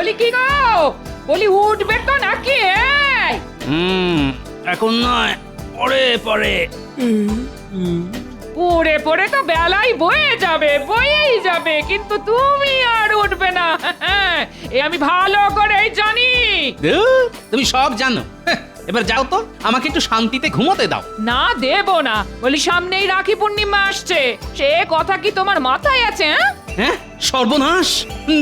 বলি কি গো, বলি উঠবে তো নাকি? এখন নয়, পরে পরে। পড়ে পড়ে তো বেলাই বয়েই যাবে, কিন্তু তুমি আর উঠবে না। এ আমি ভালো করেই জানি। ধুর, তুমি সব জানো। এবার যাও তো, আমাকে একটু শান্তিতে ঘুমোতে দাও। না দেব না, বলি সামনেই রাখি পূর্ণিমা আসছে, সে কথা কি তোমার মাথায় আছে? হ্যাঁ, সর্বনাশ।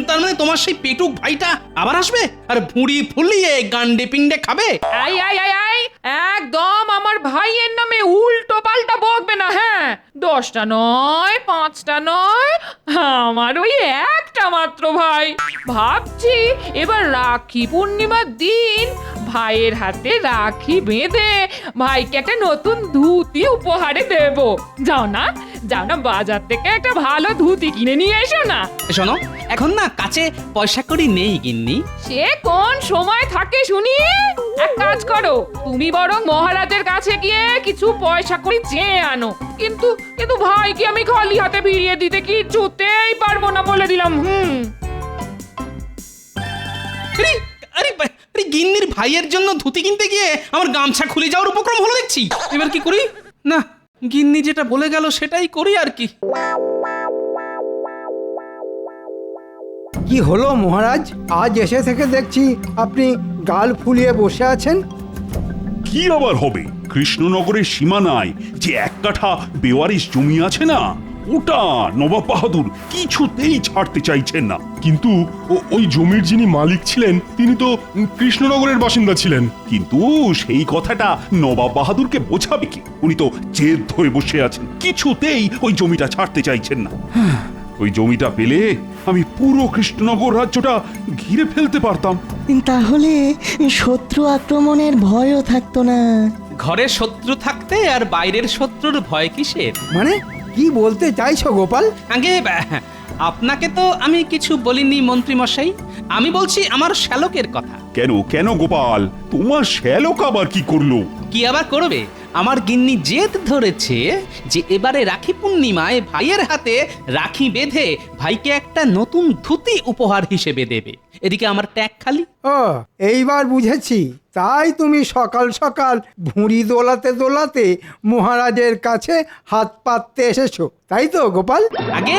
তার মানে তোমার সেই পেটুক ভাইটা আবার আসবে আর ভুঁড়ি ফুলিয়ে গান্ডে পিণ্ডে খাবে? আই আই আই আই, একদম আমার ভাইয়ের নামে উল্টো পাল্টা বকবে না। হ্যাঁ, 10টা নয়, 5টা নয়, আমার ওই একটা মাত্র ভাই। ভাবছি এবার রাখি পূর্ণিমার দিন ভাইয়ের হাতে রাখি বেঁধে ভাইকে একটা নতুন ধুতি উপহারে দেব। যাও না বাজার থেকে একটা ভালো ধুতি কিনে নিয়ে এসো না। শোনো, এখন না কাছে পয়সা কড়ি নেই গিন্নি। সে কোন সময় থাকে শুনি? এক কাজ করো, তুমি বরং মহারাজের কাছে গিয়ে কিছু পয়সা কড়ি চেয়ে আনো। কিন্তু কিন্তু ভাইকে আমি খালি হাতে ফিরিয়ে দিতে কিছুতেই পারবো না, বলে দিলাম। আরে আরে আরে, গিন্নির ভাইয়ের জন্য ধুতি কিনতে গিয়ে আমার গামছা খুলে যাওয়ার উপক্রম হলো দেখছি। এবার কি করি? না, গিন্নি যেটা বলে গেল সেটাই করি আর কি। কি হলো মহারাজ, আজ এসে থেকে দেখছি আপনি গাল ফুলিয়ে বসে আছেন। কি আবার হবে? কৃষ্ণনগরের সীমানায় যে এক কাঠা বেওয়ারিশ জমি আছে না, ওটা নবাব বাহাদুর কিছুতেই ছাড়তে চাইছেন না। কিন্তু ওই জমির যিনি মালিক ছিলেন তিনি তো কৃষ্ণনগরের বাসিন্দা ছিলেন। কিন্তু সেই কথাটা নবাব বাহাদুরকে বোঝাবে কি? উনি তো জেদ ধরে বসে আছেন, কিছুতেই ওই জমিটা ছাড়তে চাইছেন না। ওই জমিটা পেলে আমি পুরো কৃষ্ণনগর রাজ্যটা ঘিরে ফেলতে পারতাম। তাহলে শত্রু আক্রমণের ভয়ও থাকতো না। ঘরে শত্রু থাকতে আর বাইরের শত্রুর ভয় কিসের? মানে কি বলতে চাইছো গোপাল? আগে আপনাকে তো আমি কিছু বলিনি মন্ত্রী মশাই, আমি বলছি আমার শ্যালকের কথা। কেন কেন গোপাল, তোমার শ্যালক আবার কি করলো? কি আবার করবে? আমার গিন্নি জেদ ধরেছে যে এবারে রাখি পূর্ণিমায় ভাইয়ের হাতে রাখি বেঁধে ভাইকে একটা নতুন ধুতি উপহার হিসেবে দেবে। এদিকে আমার ট্যাগ খালি। ও, এইবার বুঝেছি। তাই তুমি সকাল সকাল ভুঁড়ি দোলাতে দোলাতে মহারাজের কাছে হাত পাততে এসেছো, তাই তো গোপাল? আগে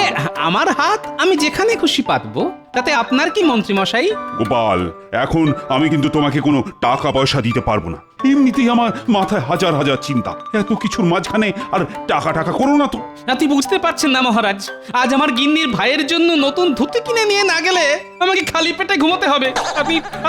আমার হাত আমি যেখানে খুশি পাতবো, তাতে আপনার কি মন্ত্রী মশাই? গোপাল, এখন আমি কিন্তু তোমাকে কোনো টাকা পয়সা দিতে পারবো না। এমনিতেই আমার মাথায় হাজার হাজার চিন্তা, এত কিছুর মাঝখানে আর টাকা টাকা করো না তো। আপনি বুঝতে পারছেন না মহারাজ, আজ আমার গিন্নির ভাইয়ের জন্য নতুন ধুতি কিনে নিয়ে না গেলে আমাকে খালি পেটে ঘুমোতে হবে।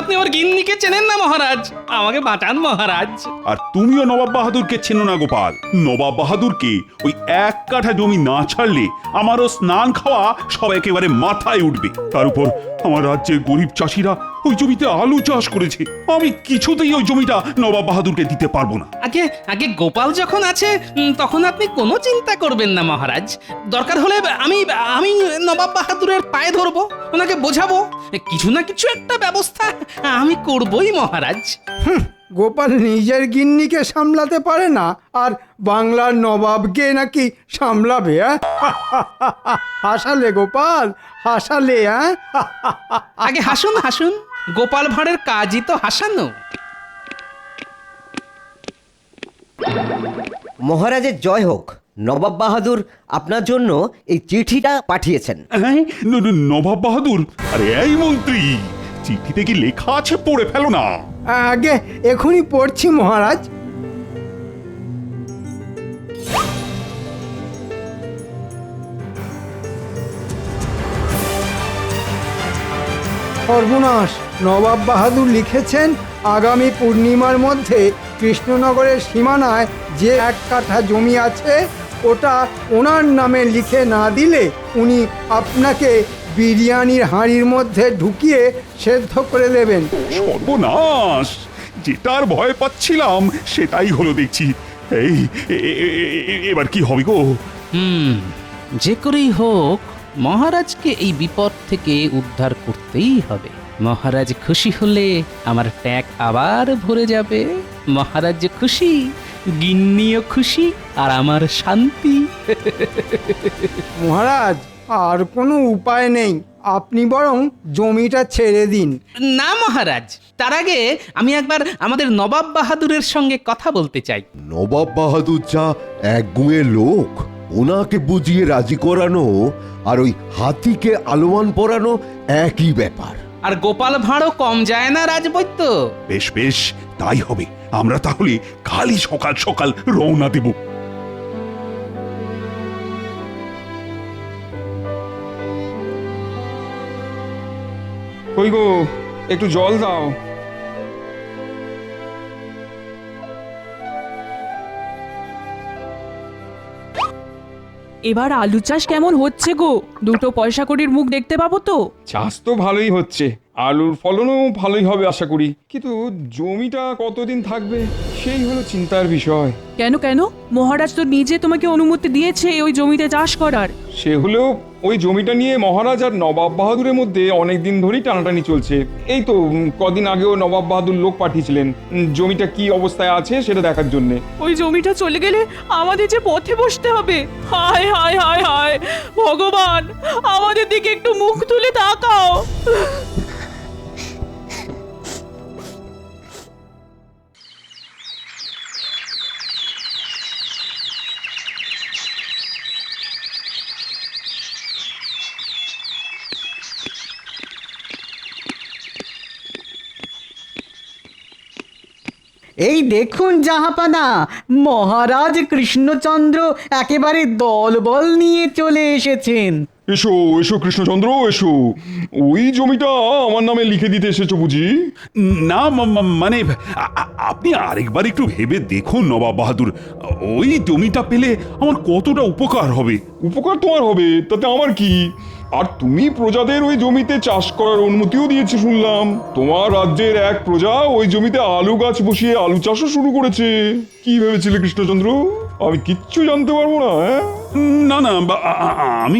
আপনি আমার গিন্নিকে চেনেন না মহারাজ, আমাকে বাঁচান মহারাজ। আর তুমিও নবাব বাহাদুরকে চেনো না গোপাল। নবাব বাহাদুরকে ওই এক কাঠা জমি না ছাড়লে আমারও স্নান খাওয়া সব একেবারে মাথায় উঠবে। তার উপর আমার রাজ্যের গরিব চাষিরা ওই জমিতে আলু চাষ করেছে, আমি কিছুতেই ওই জমিটা নবাব বাহাদুরকে দিতে পারবো না। আগে গোপাল যখন আছে তখন আপনি কোনো চিন্তা করবেন না মহারাজ। দরকার হলে আমি নবাব বাহাদুরের পায়ে ধরবো, ওনাকে বোঝাবো, কিছু না কিছু একটা ব্যবস্থা আমি করবই মহারাজ। গোপাল নিজের গিন্নিকে সামলাতে পারে না, আর বাংলার নবাবকে নাকি সামলাবে? হাসালে গোপাল, হাসালে। আগে হাসুন হাসুন, গোপাল ভাঁড়ের কাজই তো হাসানো। মহারাজের জয় হোক। নবাব বাহাদুর আপনার জন্য এই চিঠিটা পাঠিয়েছেন। হ্যাঁ, নবাব বাহাদুর? আরে এই মন্ত্রী, চিঠিতে কি লেখা আছে পড়ে ফেলো না। আগে এখনই পড়ছি মহারাজ। সর্বনাশ, নবাব বাহাদুর লিখেছেন আগামী পূর্ণিমার মধ্যে কৃষ্ণনগরের সীমানায় যে এক কাঠা জমি আছে ওটা ওনার নামে লিখে না দিলে উনি আপনাকে বিরিয়ানির হাঁড়ির মধ্যে ঢুকিয়ে সেদ্ধ করে দেবেন। সর্বনাশ, যেটার ভয় পাচ্ছিলাম সেটাই হলো দেখছি। এই এবার কি হবে গো? যে করেই হোক মহারাজকে এই বিপদ থেকে উদ্ধার করতেই হবে। মহারাজ খুশি হলে আমার ট্যাগ আবার ভরে যাবে। মহারাজ খুশি, গিন্নিও খুশি, আর আমার শান্তি। মহারাজ, আর কোনো উপায় নেই। আপনি বরং জমিটা ছেড়ে দিন। না মহারাজ, তার আগে আমি একবার আমাদের নবাব বাহাদুরের সঙ্গে কথা বলতে চাই। নবাব বাহাদুর যা একগুঁয়ে লোক, ওনাকে বুঝিয়ে রাজি করানো আর ওই হাতিকে আলোয়ান পরানো একই ব্যাপার। আর গোপাল ভাঁড়ও কম যায় না রাজবৈদ্য। বেশ বেশ, তাই হবে। আমরা তাহলে কালই সকাল সকাল রওনা দেব। কই গো, একটু জল দাও। এবার আলু চাষ কেমন হচ্ছে গো? দুটো পয়সা কড়ির মুখ দেখতে পাবো তো? চাষ তো ভালোই হচ্ছে, আলুর ফলনও ভালোই হবে আশা করি, কিন্তু জমিটা কতদিন থাকবে সেই হলো চিন্তার বিষয়। কেন কেন? মহারাজ তো নিজে তোমাকে অনুমতি দিয়েছে ওই জমিতে চাষ করার। সে হলেও ওই জমিটা নিয়ে মহারাজ আর নবাব বাহাদুরের মধ্যে অনেক দিন ধরেই টানাটানি চলছে। এই তো কদিন আগেও নবাব বাহাদুর লোক পাঠিয়েছিলেন জমিটা কি অবস্থায় আছে সেটা দেখার জন্যে। ওই জমিটা চলে গেলে আমাদের যে পথে বসতে হবে। হায় হায় হায় হায় ভগবান, আমাদের দিকে একটু মুখ তুলে তাকাও। এই দেখুন জাহাপানা, মহারাজ কৃষ্ণচন্দ্র একেবারে দলবল নিয়ে চলে এসেছেন। এসো এসো কৃষ্ণচন্দ্র এসো, ওই জমিটা আমার নামে লিখে দিতে এসেছো বুঝি? না মানে আপনি আরেকবার একটু ভেবে দেখুন নবাব বাহাদুর, ওই জমিটা পেলে আমার কতটা উপকার হবে। উপকার তোমার হবে তাতে আমার কি? আর তুমি প্রজাদের ওই জমিতে চাষ করার অনুমতিও দিয়েছে শুনলাম। তোমার রাজ্যের এক প্রজা ওই জমিতে আলু গাছ বসিয়ে আলু চাষও শুরু করেছে। কি ভেবেছিলে কৃষ্ণচন্দ্র, আমি কিচ্ছু জানতে পারবো না? না না আমি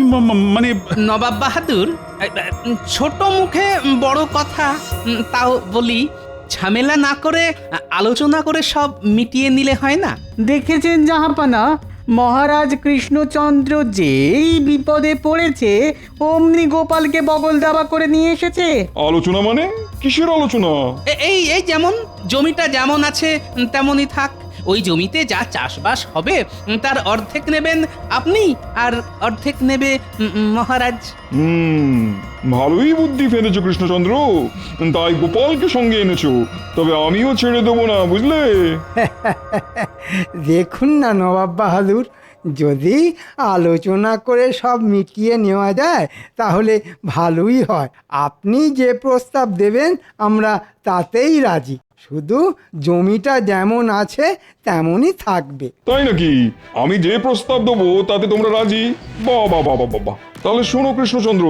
মানে নবাব বাহাদুর, ছোট মুখে বড় কথা, তাও বলি, ঝামেলা না করে আলোচনা করে সব মিটিয়ে নিলে হয় না? দেখেছেন জাহাপানা, মহারাজ কৃষ্ণচন্দ্র যেই বিপদে পড়েছে অমনি গোপালকে বগল দাবা করে নিয়ে এসেছে। আলোচনা মানে কিসের আলোচনা? এই এই যেমন জমিটা যেমন আছে তেমনই থাক। ওই জমিতে যা চাষবাস হবে তার অর্ধেক নেবেন আপনি, আর অর্ধেক নেবে মহারাজ। ভালোই বুদ্ধি ফেলেছো কৃষ্ণচন্দ্র, তাই গোপালকে সঙ্গে এনেছো। তবে আমিও ছেড়ে দেবো না, বুঝলে? দেখুন না নবাব বাহাদুর, যদি আলোচনা করে সব মিটিয়ে নেওয়া যায় তাহলে ভালোই হয়। আপনি যে প্রস্তাব দেবেন আমরা তাতেই রাজি, শুধু জমিটা যেমন আছে তেমনই থাকবে। তাই নাকি? আমি যে প্রস্তাব দেবো তাতে তোমরা রাজি? বাহ বাহ বাহ বাহ বাহ। তাহলে শোনো কৃষ্ণচন্দ্র,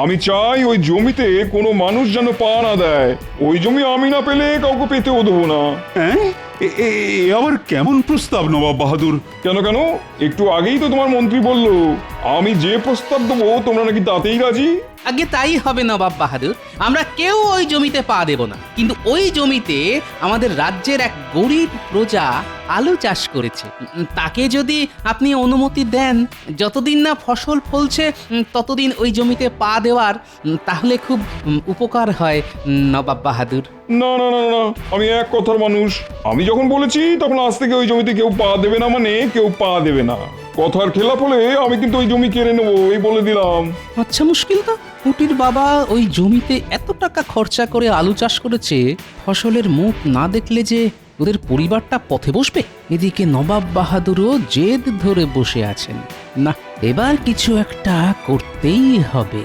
আমি চাই ওই জমিতে কোনো মানুষ যেন পা না দেয়। ওই জমি আমি না পেলে কাউকে পেতেও দেবো না। হ্যাঁ, আবার কেমন প্রস্তাব নবাব বাহাদুর? কেন কেন, একটু আগেই তো তোমার মন্ত্রী বললো আমি যে প্রস্তাব দেবো তোমরা নাকি তাতেই রাজি। আগে তাই হবে নবাব বাহাদুর, আমরা কেউ ওই জমিতে পা দেব না। কিন্তু ওই জমিতে আমাদের রাজ্যের এক গরিব প্রজা আলু চাষ করেছে, তাকে যদি আপনি অনুমতি দেন, যতদিন না ফসল ফলছে ততদিন ওই জমিতে পা দেওয়ার, তাহলে খুব উপকার হয় নবাব বাহাদুর। না না না না, আমি এক কথার মানুষ। আমি যখন বলেছি তখন আজ থেকে ওই জমিতে কেউ পা দেবে না, মানে কেউ পা দেবে না। কথার খেলাপ হলে আমি কিন্তু ওই জমি কেড়ে নেবো, এই বলে দিলাম। আচ্ছা, মুশকিল তো। পুটির বাবা ওই জমিতে এত টাকা খরচা করে আলু চাষ করেছে, ফসলের মুখ না দেখলে যে ওদের পরিবারটা পথে বসবে। এদিকে নবাব বাহাদুরও জেদ ধরে বসে আছেন। না, এবার কিছু একটা করতেই হবে।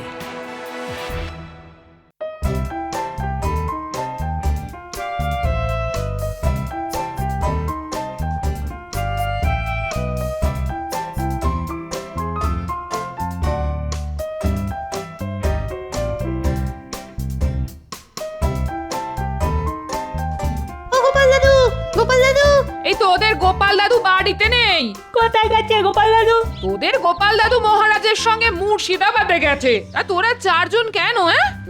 এই তোদের গোপাল দাদু বাড়িতে নেই। কোথায় গেছে গোপাল দাদু? তোদের গোপাল দাদু মহারাজের সঙ্গে মুর্শিদাবাদে গেছে। আর তোরা চারজন কেন?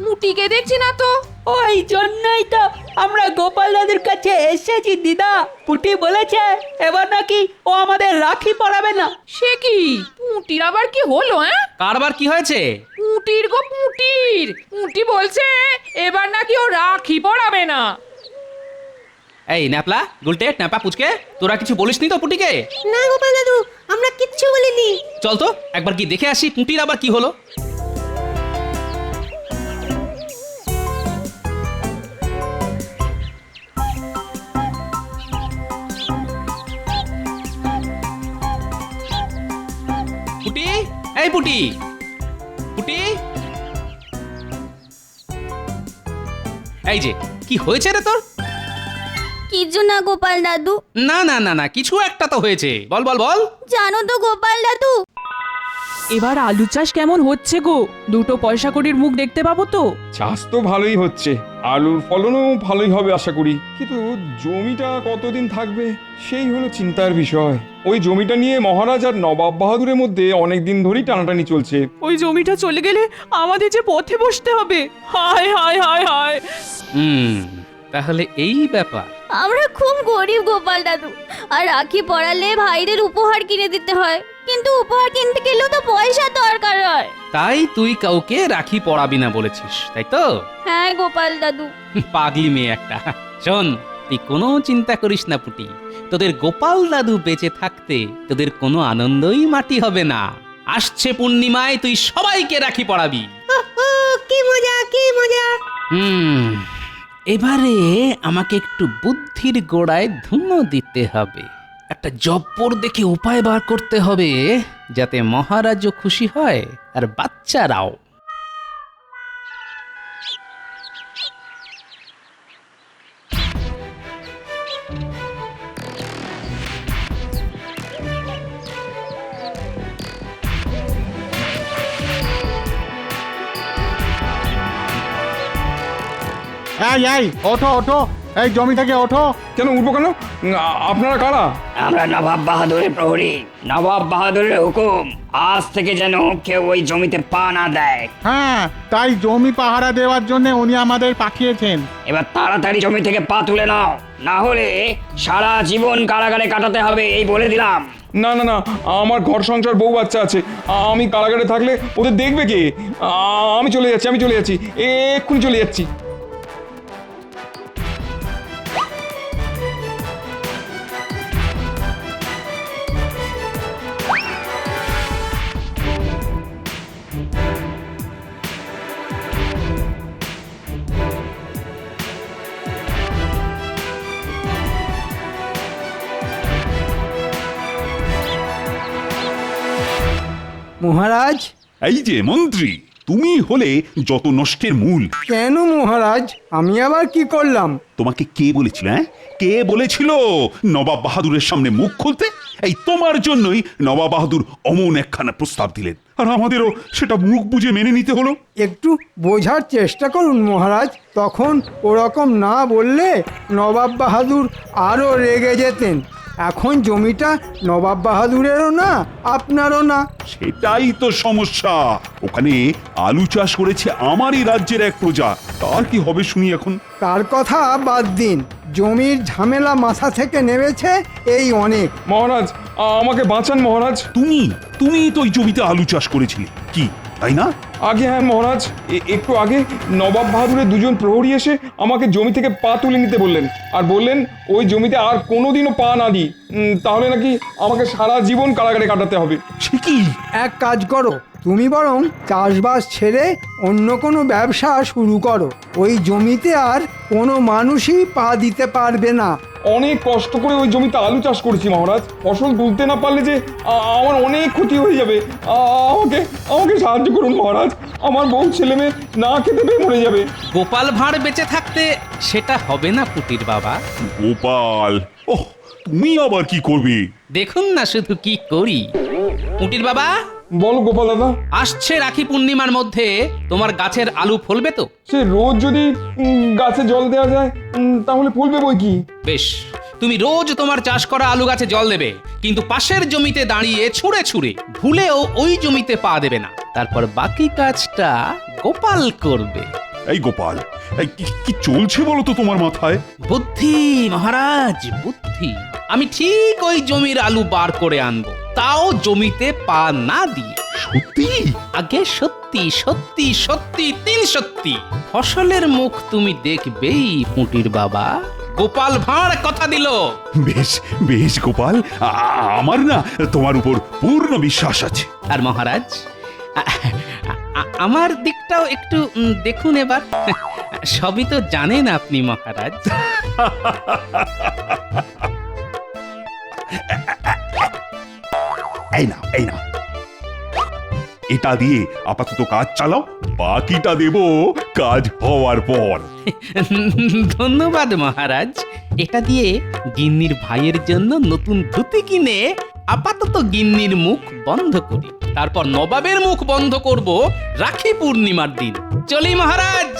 মুটিকে দেখছি না তো। ওই জন্যই তো আমরা গোপাল দাদুর কাছে এসেছি দিদা। পুটি বলেছে এবার নাকি ও আমাদের রাখি পরাবে না। সে কি? পুটির আবার কি হলো? কারবার কি হয়েছে? পুটির গো পুটির, পুটি বলছে এবার নাকি ও রাখি পড়াবে না। এই ন্যাপলা গুলটে ন্যাপা পুচকে, তোরা কিছু বলিসনি তো পুটিকে? না গোপাল দাদু, আমরা কিচ্ছু বলিনি। চল তো একবার কি দেখে আসি পুটির আবার কি হলো। পুটি, এই পুটি, পুটি, এই যে কি হয়েছে রে তোর? কিছু না গোপাল দাদু। না না না না, কিছু একটা তো হয়েছে, বল বল বল। জানো তো গোপাল দাদু, এবার আলু চাষ কেমন হচ্ছে গো? দুটো পয়সা কড়ির মুখ দেখতে পাবো তো? চাষ তো ভালোই হচ্ছে, আলুর ফলনও ভালোই হবে আশা করি, কিন্তু জমিটা কতদিন থাকবে সেই হলো চিন্তার বিষয়। ওই জমিটা নিয়ে মহারাজ আর নবাব বাহাদুরের মধ্যে অনেক দিন ধরেই টানাটানি চলছে। ওই জমিটা চলে গেলে আমাদের যে পথে বসতে হবে। হায় হায় হায় হায়। তাহলে এই ব্যাপার। আমরা খুব গরিব গোপাল দাদু, আর রাখি পড়ালে ভাইদের উপহার কিনে দিতে হয়, কিন্তু উপহার কিনতে গেলেও তো পয়সা দরকার হয়। তাই তুই কাউকে রাখি পড়াবি না বলেছিস, তাই তো? হ্যাঁ গোপাল দাদু। পাগলি মেয়ে একটা। শোন, তুই কোনো চিন্তা করিস না পুটি, তোদের গোপাল দাদু বেঁচে থাকতে তোদের কোনো আনন্দই মাটি হবে না। আসছে পূর্ণিমায় তুই সবাইকে রাখি পড়াবি। কি মজা, কি মজা। এবারে আমাকে একটু বুদ্ধির গোড়ায় ধুনো দিতে হবে, একটা জব্বর দেখে উপায় বার করতে হবে যাতে মহারাজও খুশি হয় আর বাচ্চারাও। এই ওঠো ওঠো, এই জমি থেকে ওঠো। কেন উঠবো কেন? আপনারা কারা? আমরা নবাব বাহাদুরের প্রহরী। নবাব বাহাদুরের হুকুম, আজ থেকে যেন কেউ ওই জমিতে পা না দেয়। হ্যাঁ, তাই জমি পাহারা দেওয়ার জন্য উনি আমাদের পাঠিয়েছেন। এবার তাড়াতাড়ি জমি থেকে পা তুলে নাও, না হলে সারা জীবন কারাগারে কাটাতে হবে, এই বলে দিলাম। না না না, আমার ঘর সংসার বউ বাচ্চা আছে, আমি কারাগারে থাকলে ওদের দেখবে কে? আমি চলে যাচ্ছি, আমি চলে যাচ্ছি, এক্ষুনি চলে যাচ্ছি। মহারাজ। এই যে মন্ত্রী, তুমি হলে যত নষ্টের মূল। কেন মহারাজ, আমি আবার কি করলাম? তোমাকে কে বলেছিল, হ্যাঁ? কে বলেছিল নবাব বাহাদুরের সামনে মুখ খুলতে? এই তোমার জন্যই নবাব বাহাদুর অমন একখানা প্রস্তাব দিলেন, আর আমাদেরও সেটা মুখ বুঝে মেনে নিতে হলো। একটু বোঝার চেষ্টা করুন মহারাজ, তখন ওরকম না বললে নবাব বাহাদুর আরও রেগে যেতেন। এখন জমিটা নবাব বাহাদুরেরও না, আপনারও না। সেটাই তো সমস্যা। ওখানে আলু চাষ করেছে আমারই রাজ্যের এক প্রজা, তার কি হবে শুনি এখন? তার কথা বাদ দিন, জমির ঝামেলা মাথা থেকে নেমেছে এই অনেক। মহারাজ, আমাকে বাঁচান মহারাজ। তুমি তো ওই জমিতে আলু চাষ করেছিলে, কি তাই না? আগে হ্যাঁ মহারাজ, একটু আগে নবাব বাহাদুরের দুজন প্রহরী এসে আমাকে জমি থেকে পা তুলে নিতে বললেন, আর বললেন ওই জমিতে আর কোনোদিনও পা না দিই, তাহলে নাকি আমাকে সারা জীবন কারাগারে কাটাতে হবে। সে কি? এক কাজ করো, তুমি বরং চাষবাস ছেড়ে অন্য কোনো ব্যবসা শুরু করো। ওই জমিতে আর কোনো মানুষই পা দিতে পারবে না। অনেক কষ্ট করে ওই জমিতে আলু চাষ করেছি মহারাজ, ফসল তুলতে না পারলে যে আমার অনেক ক্ষতি হয়ে যাবে। আমাকে সাহায্য করুন মহারাজ, আমার বউ ছেলে মেয়ে না খেতে পেয়ে মরে যাবে। গোপাল ভাঁড় বেঁচে থাকতে সেটা হবে না পুটির বাবা। গোপাল? ওহ, তুমি আবার কি করবে? দেখুন না শুধু কি করি। পুটির বাবা, বলো গোপাল দাদা। আসছে রাখি পূর্ণিমার মধ্যে তোমার গাছের আলু ফলবে তো? সে রোজ যদি গাছে জল দেওয়া যায় তাহলে ফলবে বই কি। বেশ, তুমি রোজ তোমার চাষ করা আলু গাছে জল দেবে, কিন্তু পাশের জমিতে দাঁড়িয়ে ছুঁড়ে ছুঁড়ে ভুলেও ওই জমিতে পা দেবে না। তারপর বাকি কাজটা গোপাল করবে। এই গোপাল, এই কি চলছে বলো তো তোমার মাথায়? বুদ্ধি মহারাজ, বুদ্ধি। আমি ঠিক ওই জমির আলু বার করে আনবো, তাও জমিতে পা না দিয়ে। সত্যি? আগে সত্যি সত্যি সত্যি তিন সত্যি। ফসলের মুখ তুমি দেখবেই পুঁটির বাবা। গোপাল ভাঁড় কথা দিল। বেশ বেশ গোপাল, আমার না তোমার উপর পূর্ণ বিশ্বাস আছে। আর মহারাজ আমার দিকটাও একটু দেখুন এবার। সবই তো জানেন আপনি মহারাজ। এই না এই না, এটা দিয়ে আপাতত কাজ চালাও, বাকিটা দেব কাজ হওয়ার পর। ধন্যবাদ মহারাজ। এটা দিয়ে গিন্নির ভাইয়ের জন্য নতুন ধুতি কিনে আপাতত গিন্নির মুখ বন্ধ করি, তারপর নবাবের মুখ বন্ধ করব রাখি পূর্ণিমার দিন। চলি মহারাজ।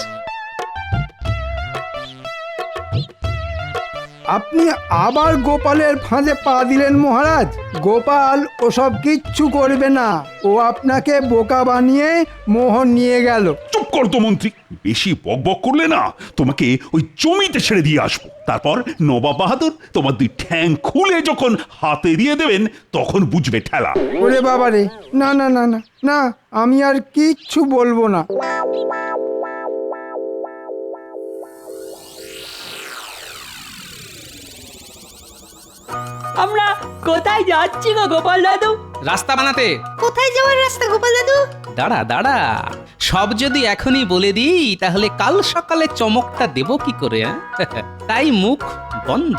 আপনি আবার গোপালের ফাঁদে পা দিলেন মহারাজ। গোপাল ওসব কিচ্ছু করবে না, ও আপনাকে বোকা বানিয়ে মোহন নিয়ে গেল। চুপ কর তো মন্ত্রী, বেশি বকবক করলে না তোমাকে ওই জমিতে ছেড়ে দিয়ে আসবো। তারপর নবাব বাহাদুর তোমার দুই ঠ্যাং খুলে যখন হাতে দিয়ে দেবেন তখন বুঝবে ঠেলা। ওরে বাবা রে, না না না না না, আমি আর কিচ্ছু বলবো না। আমরা কোথায় যাচ্ছি গো গোপাল দাদু? রাস্তা বানাতে। কোথায় যাওয়ার রাস্তা গোপাল দাদু? দাঁড়া দাঁড়া, সব যদি এখনই বলে দিই তাহলে কাল সকালে চমকটা দেব কি করে? তাই মুখ বন্ধ।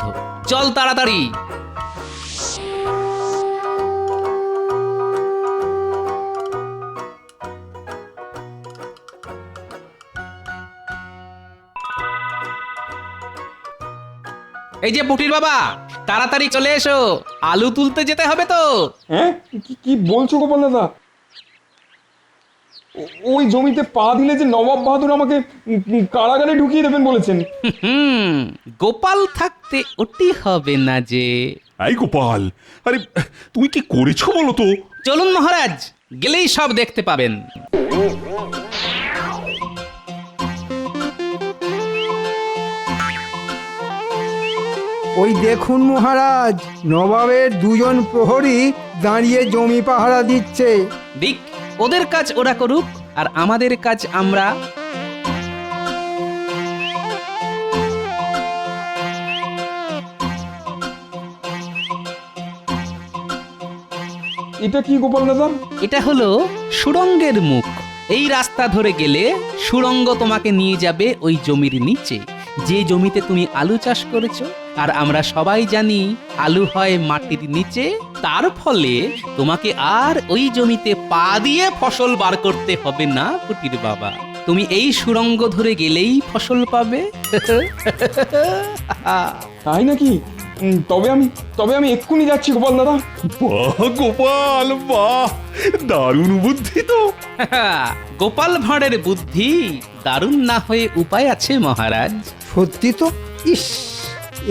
চল তাড়াতাড়ি। এই যে পুটির বাবা, তাড়াতাড়ি চলে এসো, আলু তুলতে যেতে হবে তো। হ্যাঁ, কি বলছো গোপাল দাদা? ওই জমিতে পা দিলে যে নবাব বাহাদুর আমাকে কারাগারে ঢুকিয়ে দেবেন বলেছেন। গোপাল থাকতে ওটি হবে না যে। এই গোপাল, আরে তুমি কি করেছো বলো তো? চলুন মহারাজ, গেলেই সব দেখতে পাবেন। ওই দেখুন মহারাজ, নবাবের দুজন প্রহরী দাঁড়িয়ে জমি পাহারা দিচ্ছে। দিক, ওদের কাজ ওরা করুক, আর আমাদের কাজ আমরা। এটা কি গোপাল দাদা? এটা হলো সুড়ঙ্গের মুখ। এই রাস্তা ধরে গেলে সুড়ঙ্গ তোমাকে নিয়ে যাবে ওই জমির নিচে, যে জমিতে তুমি আলু চাষ করেছো। আর আমরা সবাই জানি আলু হয় মাটির নিচে, তার ফলে তোমাকে আর ওই জমিতে পা দিয়ে ফসল বার করতে হবে না পুটির বাবা। তুমি এই সুড়ঙ্গ ধরে গেলেই ফসল পাবে। তাই নাকি? তবে আমি এক্ষুনি যাচ্ছি গোপাল দাদা। বাহ গোপাল, বাহ, দারুণ বুদ্ধি তো। গোপাল ভাঁড়ের বুদ্ধি দারুণ না হয়ে উপায় আছে মহারাজ। সত্যি তো, ইস,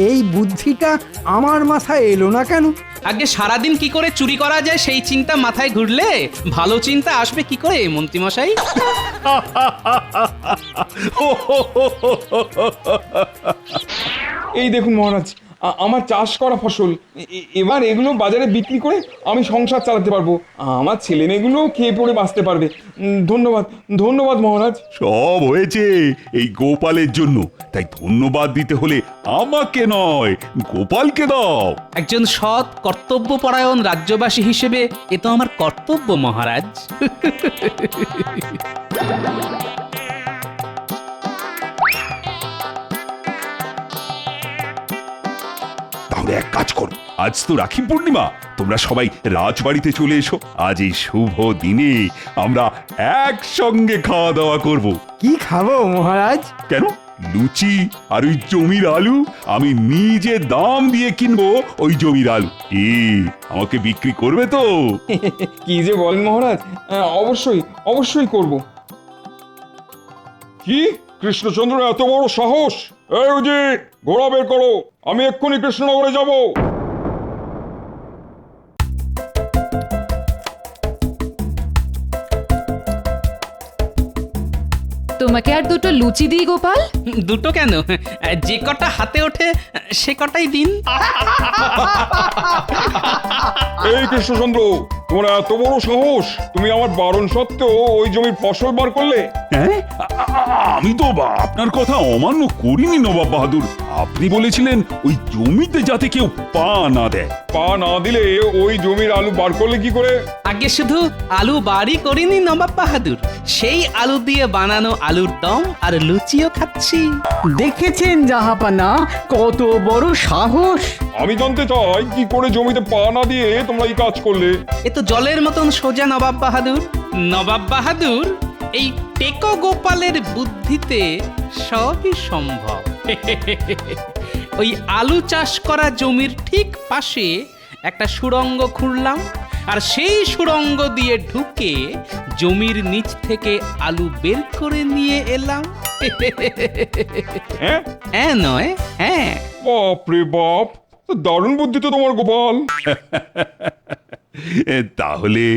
এই বুদ্ধিটা আমার মাথায় এলো না কেন? আগে সারাদিন কি করে চুরি করা যায় সেই চিন্তা মাথায় ঘুরলে ভালো চিন্তা আসবে কি করে মন্ত্রী মশাই? এই দেখুন মহারাজ, আমার চাষ করা ফসল, এবার এগুলো বাজারে বিক্রি করে আমি সংসার চালাতে পারবো। আমার ছেলে মেয়েগুলো খেয়ে পড়ে বাঁচতে পারবে। ধন্যবাদ ধন্যবাদ মহারাজ। সব হয়েছে এই গোপালের জন্য, তাই ধন্যবাদ দিতে হলে আমাকে নয়, গোপালকে দাও। একজন সৎ কর্তব্যপরায়ণ রাজ্যবাসী হিসেবে এ তো আমার কর্তব্য মহারাজ। তাহলে এক কাজ করো, আজ তো রাখি পূর্ণিমা, তোমরা সবাই রাজবাড়িতে চলে এসো। আজ এই শুভ দিনে আমরা একসঙ্গে খাওয়া দাওয়া করব। কি খাবো মহারাজ? কেন, লুচি আর ওই জমির আলু। আমি নিজে দাম দিয়ে কিনবো ওই জমির আলু। আমাকে বিক্রি করবে তো? কি যে বলেন মহারাজ, অবশ্যই অবশ্যই করব। কি কৃষ্ণচন্দ্র এত বড় সাহস? এই উজি, ঘোড়া বের করো, আমি এক্ষুনি কৃষ্ণনগরে যাব। তোমাকে আর দুটো লুচি দিই গোপাল? দুটো কেন, যে কটা হাতে ওঠে সে কটাই দিন। এই কৃষ্ণচন্দ্র, তোমার এত বড় সাহস, তুমি আমার বারণ সত্ত্বেও ওই জমির ফসল বার করলে? হ্যাঁ আমি তো আপনার কথা অমান্য করিনি নবাব বাহাদুর। আপনি বলেছিলেন ওই জমিতে যাতে কেউ পা না দেয়। পা না দিলে ওই জমির আলু বার করলে কি করে? আগে শুধু আলু বাড়ি করিনি নবাব বাহাদুর, সেই আলু দিয়ে বানানো আলুর দম আর লুচিও খাচ্ছি। দেখেছেন জাহাপানা কত বড় সাহস! আমি জানতে চাই কি করে জমিতে পা না দিয়ে তোমরা এই কাজ করলে? এ তো জলের মতন সোজা নবাব বাহাদুর। নবাব বাহাদুর, এই টেকো গোপালের বুদ্ধিতে সবই সম্ভব। ওই আলু চাষ করা জমির ঠিক পাশে একটা সুড়ঙ্গ খুঁড়লাম, আর সেই সুড়ঙ্গ দিয়ে ঢুকে জমির নিচ থেকে আলু বের করে নিয়ে এলাম। হ্যাঁ হ্যাঁ নয় হ্যাঁ। বাপ রে বাপ, দারুণ বুদ্ধি তো তোমার গোপাল। তাহলে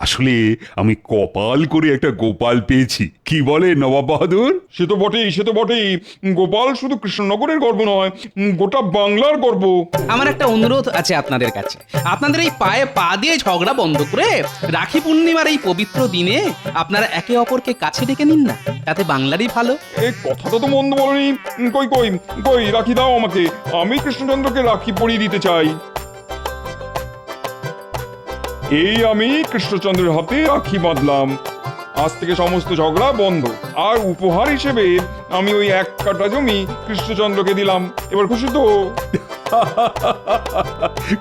আসলে আমি কপাল করে একটা গোপাল পেয়েছি, কি বলে নবাব বাহাদুর? সে তো বটেই, সে তো বটেই। গোপাল শুধু কৃষ্ণনগরের গর্ব নয়, গোটা বাংলার গর্ব। আমার একটা অনুরোধ আছে আপনাদের কাছে। আপনাদের এই পায়ে পা দিয়ে ঝগড়া বন্ধ করে রাখি পূর্ণিমার এই পবিত্র দিনে আপনারা একে অপরকে কাছে ডেকে নিন না, তাতে বাংলারই ভালো। এই কথাটা তো মন্দ বলনি। কই কই কই রাখি দাও আমাকে, আমি কৃষ্ণচন্দ্রকে রাখি পরিয়ে দিতে চাই। এই আমি কৃষ্ণচন্দ্রের হাতে রাখি বাঁধলাম। আজ থেকে সমস্ত ঝগড়া বন্ধ। আর উপহার হিসেবে আমি ওই 1 কাঠা জমি কৃষ্ণচন্দ্রকে দিলাম। এবার খুশি তো?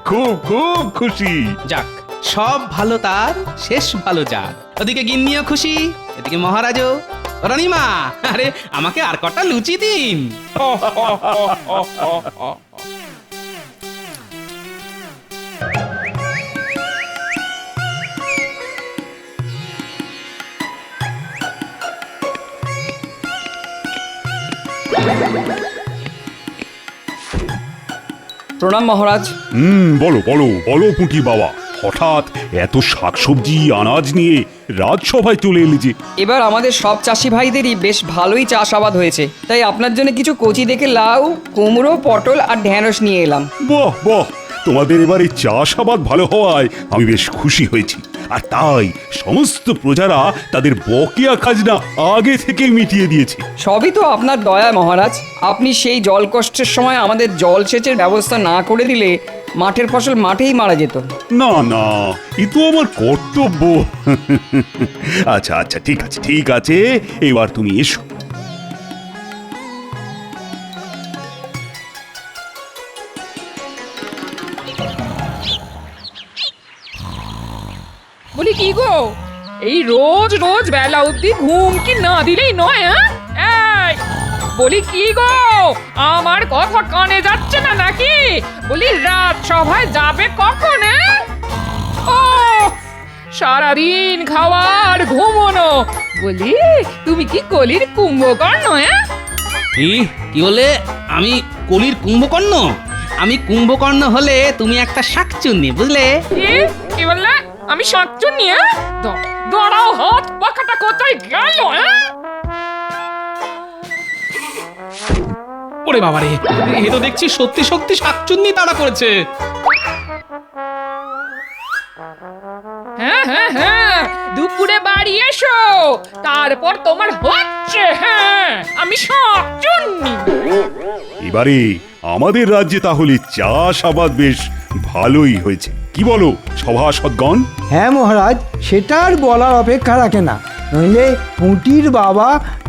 খুব খুব খুশি। যাক, সব ভালো তার শেষ ভালো যার। ওদিকে গিন্নিও খুশি, এদিকে মহারাজও। রানীমা, আরে আমাকে আর কটা লুচি দিন। প্রণাম মহারাজ। বলো বলো বলো পুঁটি বাবা, হঠাৎ এত শাকসবজি আনাজ নিয়ে রাজসভায় চলে এলি যে? এবার আমাদের সব চাষি ভাইদেরই বেশ ভালোই চাষাবাদ হয়েছে, তাই আপনার জন্য কিছু কচি দেখে লাউ, কুমড়ো, পটল আর ঢেঁড়স নিয়ে এলাম। বাহ বাহ, তোমাদের এবার এই চাষাবাদ ভালো হওয়ায় আমি বেশ খুশি হয়েছি। আর তাই সমস্ত প্রজারা তাদের বকেয়া খাজনা আগে থেকে মিটিয়ে দিয়েছে। সবই তো আপনার দয়া মহারাজ। আপনি সেই জল কষ্টের সময় আমাদের জলসেচের ব্যবস্থা না করে দিলে মাঠের ফসল মাঠেই মারা যেত। না না, এ তো আমার কর্তব্য। আচ্ছা আচ্ছা, ঠিক আছে ঠিক আছে, এবার তুমি এসো। বলি কি গো, এই রোজ রোজ বেলা অবধি ঘুম কি না দিলেই নয়? এই বলি কি গো, আমার কথা কানে যাচ্ছে না নাকি? বলি রাত সভায় যাবে কখন? ও সারাদিন খাওয়ার ঘুমোনো। বলি তুমি কি কলির কুম্ভকর্ণ? কি বলে? আমি কলির কুম্ভকর্ণ? আমি কুম্ভকর্ণ হলে তুমি একটা শাকচুন্নি, বুঝলে? কি বললে? আমি শাকচুন্নি? দাঁড়াও, হাত পাখাটা কোথায় গেল? ওরে বাবারে, এ তো দেখছি সত্যি সত্যি শাকচুন্নি তাড়া করেছে। হ্যাঁ হ্যাঁ হ্যাঁ, দুপুরে বাড়ি এসো, তারপর তোমার হচ্ছে। হ্যাঁ, আমি শাকচুন্নি। এবারে আমাদের রাজ্যে তাহলে চাষাবাদ বেশ ভালোই হয়েছে, কি বলো সভাসদগণ? হ্যাঁ মহারাজ, সেটা আর বলার অপেক্ষা রাখে না। নইলে পুঁটির বাবা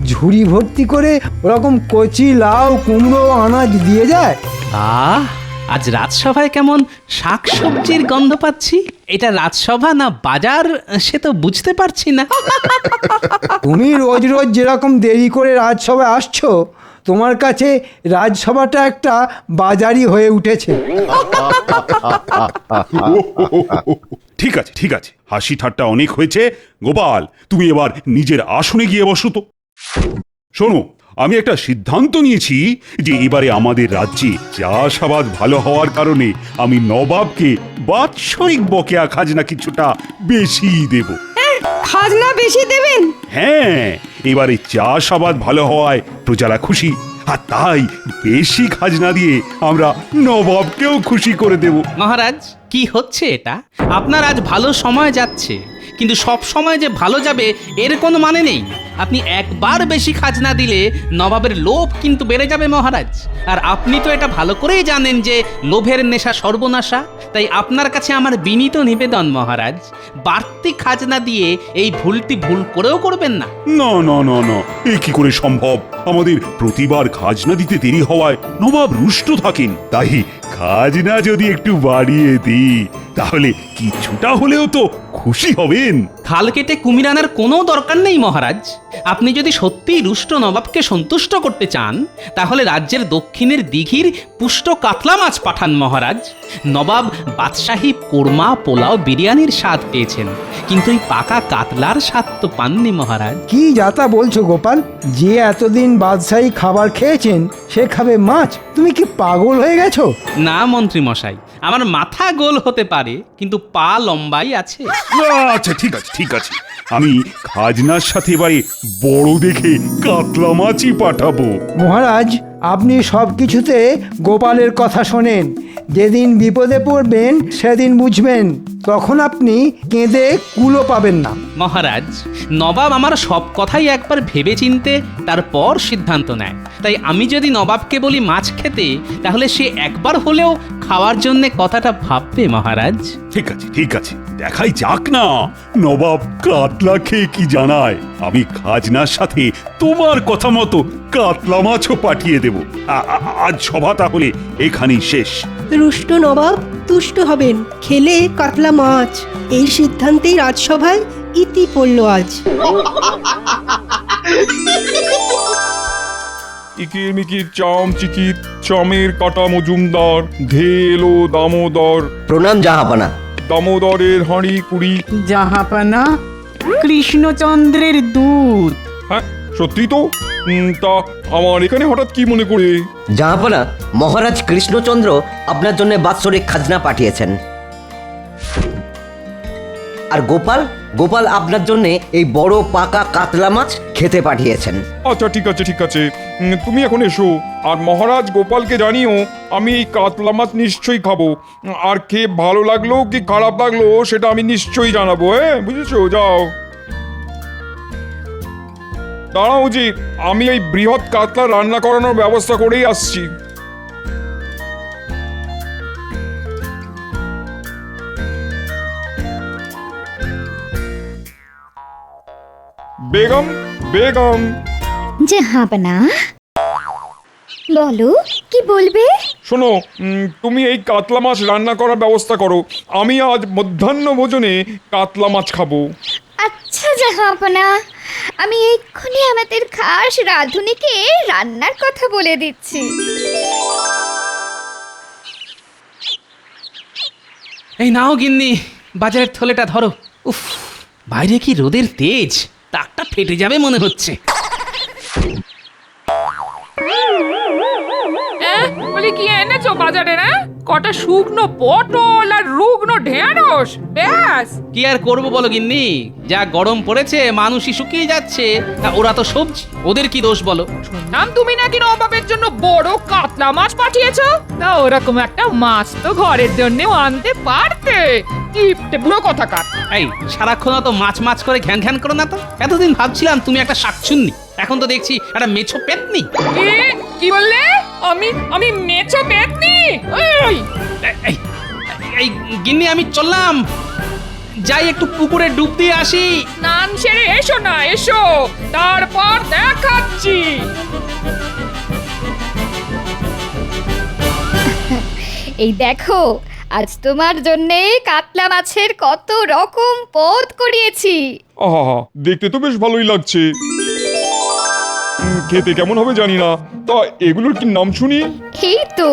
ঝুড়ি ভর্তি করে ওরকম কচি লাউ, কুমড়ো, আনাজ দিয়ে যায়। আহ, আজ রাজসভায় কেমন শাকসবজির গন্ধ পাচ্ছি। এটা রাজসভা না বাজার সে তো বুঝতে পারছি না। তুমি রোজ রোজ যেরকম দেরি করে রাজসভায় আসছো, তোমার কাছে রাজসভাটা একটা বাজারই হয়ে উঠেছে। ঠিক আছে ঠিক আছে, হাসি ঠাট্টা অনেক হয়েছে। গোপাল, তুমি এবার নিজের আসনে গিয়ে বসো তো। শোনো, আমি একটা সিদ্ধান্ত নিয়েছি যে এবারে আমাদের রাজ্যে চাষাবাদ ভালো হওয়ার কারণে আমি নবাবকে বাৎসরিক বকেয়া খাজনা কিছুটা বেশি দেব। খাজনা বেশি দেবেন? হ্যাঁ, এবারে চাষাবাদ ভালো হওয়ায় প্রজারা খুশি, আর তাই বেশি খাজনা দিয়ে আমরা নবাবকেও খুশি করে দেব। মহারাজ কি হচ্ছে এটা? আপনার আজ ভালো সময় যাচ্ছে, কিন্তু সব সময় যে ভালো যাবে এর কোনো মানে নেই। আপনি একবার বেশি খাজনা দিলে নবাবের লোভ কিন্তু বেড়ে যাবে মহারাজ। আর আপনি তো এটা ভালো করেই জানেন যে লোভের নেশা সর্বনাশা। তাই আপনার কাছে আমার বিনীত নিবেদন মহারাজ, বাড়তি খাজনা দিয়ে এই ভুলটি ভুল করেও করবেন না। না না না না, এ কি করে সম্ভব? আমাদের প্রতিবার খাজনা দিতে দেরি হওয়ায় নবাব রুষ্ট থাকেন। তাই খাজনা যদি একটু বাড়িয়ে দিই তাহলে কিছুটা হলেও তো খুশি হবেন। খাল কেটে কুমির আনার কোনো দরকার নেই মহারাজ। আপনি যদি সত্যিই রুষ্ট নবাবকে সন্তুষ্ট করতে চান তাহলে রাজ্যের দক্ষিণের দিঘির পুষ্ট কাতলা মাছ পাঠান মহারাজ। নবাব বাদশাহী কোরমা পোলাও বিরিয়ানির স্বাদ পেয়েছেন, কিন্তু এই পাকা কাতলার স্বাদ তো পাননি মহারাজ। কি যাতা বলছো গোপাল? যে এতদিন বাদশাহী খাবার খেয়েছেন সে খাবে মাছ? তুমি কি পাগল হয়ে গেছো? না মন্ত্রী মশাই, আমার মাথা গোল হতে পারে কিন্তু পা লম্বাই আছে। আচ্ছা ঠিক আছে ঠিক আছে, আমি খাজনার সাথে এবারে বড় দেখে কাতলা মাছই পাঠাবো। মহারাজ, আপনি সব কিছুতে গোপালের কথা শোনেন। যেদিন বিপদে পড়বেন সেদিন বুঝবেন, তখন আপনি কেঁদে কুলো পাবেন না। মহারাজ, নবাব আমার সব কথাই একবার ভেবে চিনতে তারপর সিদ্ধান্ত নেয়। তাই আমি যদি নবাবকে বলি মাছ খেতে, তাহলে সে একবার হলেও খাওয়ার জন্য কথাটা ভাববে মহারাজ। ঠিক আছে ঠিক আছে, দেখাই যাক না নবাব কাতলা খেয়ে কি জানায়। আমি খাজনার সাথে তোমার কথা মতো কাতলা মাছও পাঠিয়ে দেব। আজ সভা তাহলে এখানেই শেষ। রুষ্ট নবাব তুষ্ট হবেন খেলে কাতলা মাছ, এই সিদ্ধান্তেই রাজসভায় ইতি পড়ল আজ। ইকির মিকির চাম চিকির চামের কাটা মজুমদার, ধেলো দামোদর। প্রণাম জাহাপানা। দামোদরের হাঁড়ি কুড়ি। জাহাপানা, কৃষ্ণচন্দ্রের দূত। হ্যাঁ সত্যি তো। তা আমার এখানে হঠাৎ কি মনে করে? জাহাপানা, মহারাজ কৃষ্ণচন্দ্র আপনার জন্য বাৎসরিক খাজনা পাঠিয়েছেন। আর গোপাল গোপাল আপনার জন্য এই বড় পাকা কাতলা মাছ খেতে পাঠিয়েছেন। আচ্ছা ঠিক আছে ঠিক আছে, তুমি এখন এসো। আর মহারাজ গোপালকে জানিও আমি এই কাতলা মাছ নিশ্চয়ই খাবো। আর খেয়ে ভালো লাগলো কি খারাপ লাগলো সেটা আমি নিশ্চয়ই জানাবো। হ্যাঁ বুঝেছো? যাও। দাঁড়াও জি, আমি এই বৃহৎ কাতলা রান্না করানোর ব্যবস্থা করেই আসছি। বেগম বেগম। জাহাপনা, বলো কি বলবে? শোনো, তুমি এই কাতলা মাছ রান্না করার ব্যবস্থা করো। আমি আজ মধ্যাহ্ন ভোজনে কাতলা মাছ খাবো। আচ্ছা জাহাপনা, আমি এক্ষুনি আমাদের খাস রাঁধুনিকে রান্নার কথা বলে দিচ্ছি। এই নাও গিন্নি, বাজারের থলেটা ধরো। উফ, বাইরে কি রোদের তেজ, তাকটা ফেটে যাবে মনে হচ্ছে। বলি কি এনেছো বাজারে? না কটা শুকনো পটল আর রুগ্ন ঢেঁড়স, ব্যাস। কি আর করবো বলো গিন্নি, যা গরম পড়েছে মানুষই শুকিয়ে যাচ্ছে। তা ওরা তো সবজি, ওদের কি দোষ বলো? শুনলাম তুমি নাকি নবাবের জন্য বড় কাতলা মাছ পাঠিয়েছো। তা ওরকম একটা মাছ তো ঘরের জন্যও আনতে পারতে। কিপটে বুড়ো কথাকার। এই সারাক্ষণ তো মাছ মাছ করে ঘ্যান ঘ্যান করো না তো। এতদিন ভাবছিলাম তুমি একটা শাকচুন্নি, এখন তো দেখছি একটা মেছো পেতনি। কি বললে? আমি মেছো পেতনি? এই গিন্নি আমি চললাম, যাই একটু পুকুরে ডুব দিয়ে আসি। স্নান সেরে এসো না, এসো, তারপর দেখাচ্ছি। এই দেখো, আজ তোমার জন্যে কাতলা মাছের কত রকম পদ করিয়েছি। আহা, দেখতে তো বেশ ভালোই লাগছে। খেতে কেমন হবে জানি না। তা এগুলোর কি নাম শুনি? এই তো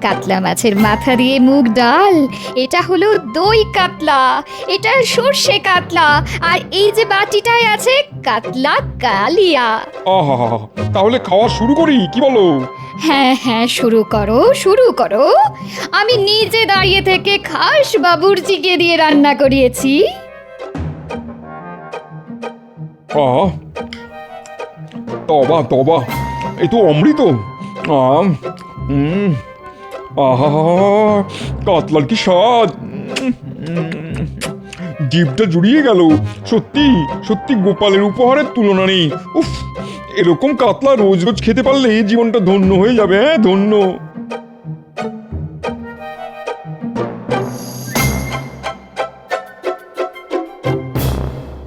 কাতলা মাছের মাথা দিয়ে মুগ ডাল, এটা হলো দই কাতলা, এটা সর্ষে কাতলা, আর এই যে বাটিটায় আছে কাতলা কালিয়া। আহা, তাহলে খাওয়া শুরু করি, কি বলো? হ্যাঁ হ্যাঁ, শুরু করো শুরু করো। আমি নিজে দাঁড়িয়ে থেকে খাস বাবুর্চিকে দিয়ে রান্না করিয়েছি। তবা তবা, এই তো অমৃত। আহা, কাতলার কি স্বাদ! জিভটা জুড়িয়ে গেল। সত্যি সত্যি গোপালের উপহারের তুলনা নেই। উফ, এরকম কাতলা রোজ রোজ খেতে পারলে জীবনটা ধন্য হয়ে যাবে। হ্যাঁ, ধন্য।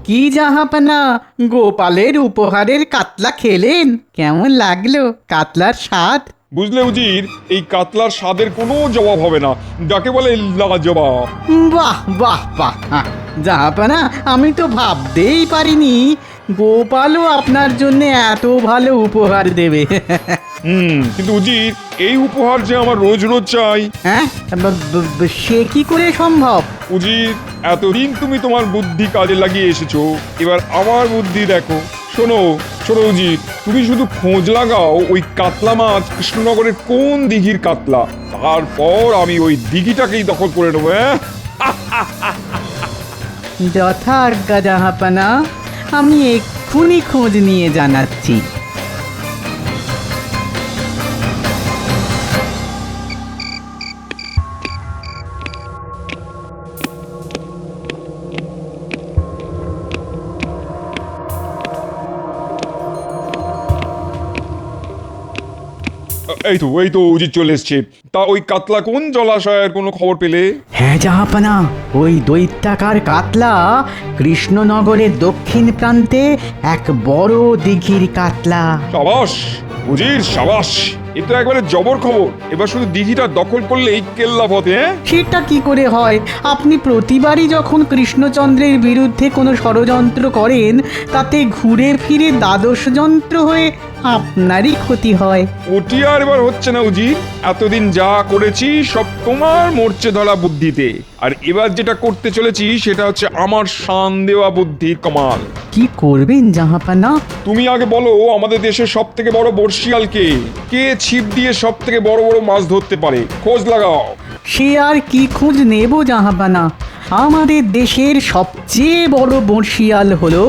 কি জাহাপানা, গোপালের উপহারের কাতলা খেলেন? কেমন লাগলো কাতলার স্বাদ? বুঝলে উজির, এই কাতলার স্বাদের কোনো জবাব হবে না, যাকে বলে লাজবাব। বাহ বাহ বাহ, জাহাপানা আমি তো ভাবতেই পারিনি গোপালও আপনার জন্য এত ভালো উপহার দেবে। কিন্তু উজির, এই উপহার যে আমার রোজ রোজ চাই। হ্যাঁ, সে কি করে সম্ভব? উজির, এতদিন তুমি তোমার বুদ্ধি কাজে লাগিয়ে এসেছো, এবার আমার বুদ্ধি দেখো। শোনো শোনো উজির, তুমি শুধু খোঁজ লাগাও ওই কাতলা মাছ কৃষ্ণনগরের কোন দিঘির কাতলা, তারপর আমি ওই দিঘিটাকেই দখল করে নেবো। হ্যাঁ, যথাজ্ঞা জাহাপানা, আমি এক্ষুনি খোঁজ নিয়ে জানাচ্ছি। এই তো উজির চলে এসছে। তা ওই কাতলা কোন জলাশয়ের কোনো খবর পেলে? হ্যাঁ জাহাপানা, ওই দৈত্যাকার কাতলা কৃষ্ণনগরের দক্ষিণ প্রান্তে এক বড় দিঘির কাতলা। সাবাস উজির, সাবাস, এ তো একবারে জবর খবর। এবার শুধু দিঘিটা দখল করলেই কেল্লা পথে। সেটা কি করে হয়? আপনি প্রতিবারই যখন কৃষ্ণচন্দ্রের বিরুদ্ধে কোনো ষড়যন্ত্র করেন, তাতে ঘুরে ফিরে দ্বাদশ যন্ত্র হয়ে আপনারই ক্ষতি হয়। ওটি আর এবার হচ্ছে না উজির, এতদিন যা করেছি সব তোমার মরচে ধরা বুদ্ধিতে, আর এবার যেটা করতে চলেছি সেটা হচ্ছে আমার শান দেওয়া বুদ্ধির কমাল। কি করবেন জাহাপানা? তুমি আগে বলো, আমাদের দেশের সব থেকে বড় বর্ষিয়াল কে? কে ছিপ দিয়ে সব থেকে বড় বড় মাছ ধরতে পারে? খোঁজ লাগাও। সে আর কি খোঁজ নেব জাহাপানা, আমাদের দেশের সবচেয়ে বড় বর্ষিয়াল হলো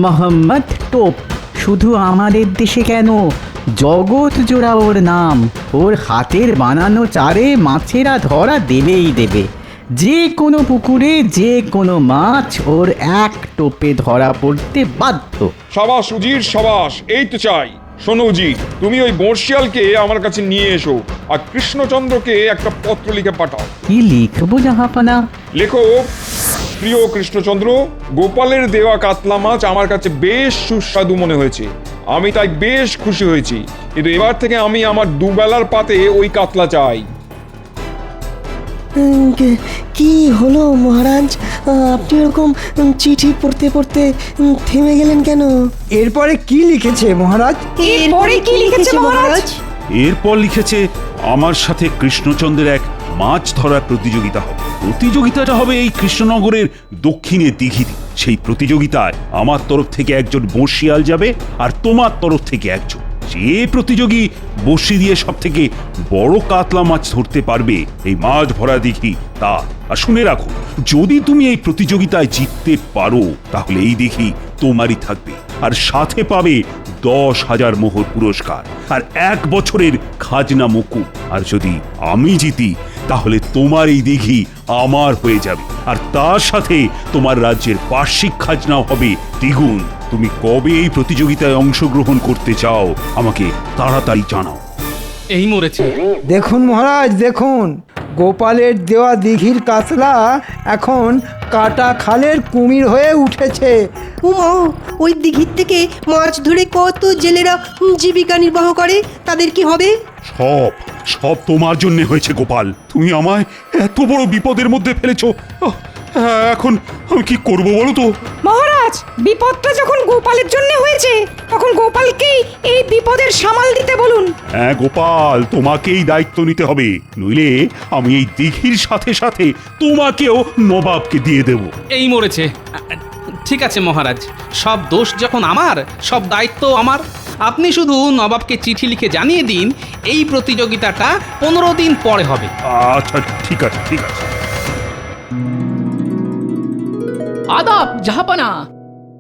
মোহাম্মদ টোপ। শুধু আমাদের দেশে কেন, জগৎ জোড়া ওর নাম। ওর হাতের বানানো চারে মাছেরা ধরা দেবেই দেবে। যে কোনো পুকুরে যে কোনো মাছ ওর এক টোপে ধরা পড়তে বাধ্য। সাবাস উজির, সাবাস, এই তো চাই। শোনো উজির, তুমি ওই বর্ষিয়ালকে আমার কাছে নিয়ে এসো, আর কৃষ্ণচন্দ্রকে একটা পত্র লিখে পাঠাও। কি লিখবো জাহাপানা? লেখো, প্রিয় কৃষ্ণচন্দ্র, গোপালের দেওয়া কাতলা মাছ আমার কাছে বেশ সুস্বাদু মনে হয়েছে, আমি তাই বেশ খুশি হয়েছি, কিন্তু এবার থেকে আমি আমার দুবেলার পাতে ওই কাতলা চাই। কি হলো মহারাজ, আপনি এরকম চিঠি পড়তে পড়তে থেমে গেলেন কেন? এরপরে কি লিখেছে মহারাজ? এরপরে কি লিখেছে মহারাজ? এরপর লিখেছে, আমার সাথে কৃষ্ণচন্দ্রের এক মাছ ধরার প্রতিযোগিতা হবে। প্রতিযোগিতাটা হবে এই কৃষ্ণনগরের দক্ষিণে দিঘিতে। সেই প্রতিযোগিতায় আমার তরফ থেকে একজন বর্ষিয়াল যাবে, আর তোমার তরফ থেকে একজন। যে প্রতিযোগী বড়শি দিয়ে সব থেকে বড় কাতলা মাছ ধরতে পারবে এই মাছ ভরা দিঘি তা। আর শুনে রাখো, যদি তুমি এই প্রতিযোগিতায় জিততে পারো তাহলে এই দিঘি তোমারই থাকবে, আর সাথে পাবে 10,000 মোহর পুরস্কার আর 1 বছরের খাজনা মকুব। আর যদি আমি জিতি তাহলে তোমার এই দিঘি আমার হয়ে যাবে, আর তার সাথে তোমার রাজ্যের বার্ষিক খাজনাও হবে দ্বিগুণ। তুমি কবে এই প্রতিযোগিতায় অংশগ্রহণ করতে চাও আমাকে তাড়াতাড়ি জানাও। এই মরেছে। দেখুন মহারাজ, দেখুন, গোপালের দেওয়া দিঘির কাতলা এখন কাটা খালের কুমির হয়ে উঠেছে। উমা, ওই দিঘির থেকে মাছ ধরে কত জেলেরা জীবিকা নির্বাহ করে, তাদের কি হবে? সব সব তোমার জন্য হয়েছে গোপাল, তুমি আমায় এত বড় বিপদের মধ্যে ফেলেছো। এখন আমি কি করব বলো তো? মহারাজ, বিপদটা যখন গোপালের জন্য হয়েছে, তখন গোপালকেই এই বিপদের সামাল দিতে বলুন। হ্যাঁ গোপাল, তোমাকেই দায়িত্ব নিতে হবে, নইলে আমি এই দিঘির সাথে সাথে তোমাকেও নবাবকে দিয়ে দেব। এই মরেছে। ঠিক আছে মহারাজ, সব দোষ যখন আমার, সব দায়িত্ব আমার। আপনি শুধু নবাবকে চিঠি লিখে জানিয়ে দিন এই প্রতিযোগিতাটা 15 দিন পরে হবে। আচ্ছা ঠিক আছে, ঠিক আছে। আদাব জাহাপানা।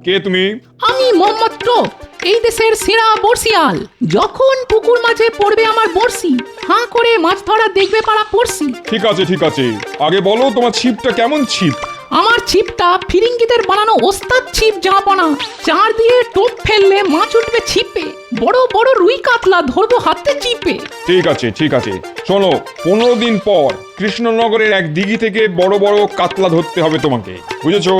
কে তুমি? আমি মোহাম্মদ টোপ, এই দেশের সেরা বর্ষিয়াল। যখন পুকুর মাঝে পড়বে আমার বড়শি, হাঁ করে মাছ ধরা দেখবে পাড়া পড়শি। ঠিক আছে ঠিক আছে, আগে বলো তোমার ছিপটা কেমন ছিপ? আমার ছিপটা ফিরিঙ্গিদের বানানো ওস্তাদ ছিপ জাহাপনা। চার দিয়ে টোপ ফেললে মাছ উঠবে ছিপে, বড় বড় রুই কাতলা ধরবো হাতে চিপে। ঠিক আছে ঠিক আছে, শোনো 15 দিন পর কৃষ্ণনগরের এক দিঘি থেকে বড় বড় কাতলা ধরতে হবে তোমাকে, বুঝেছো?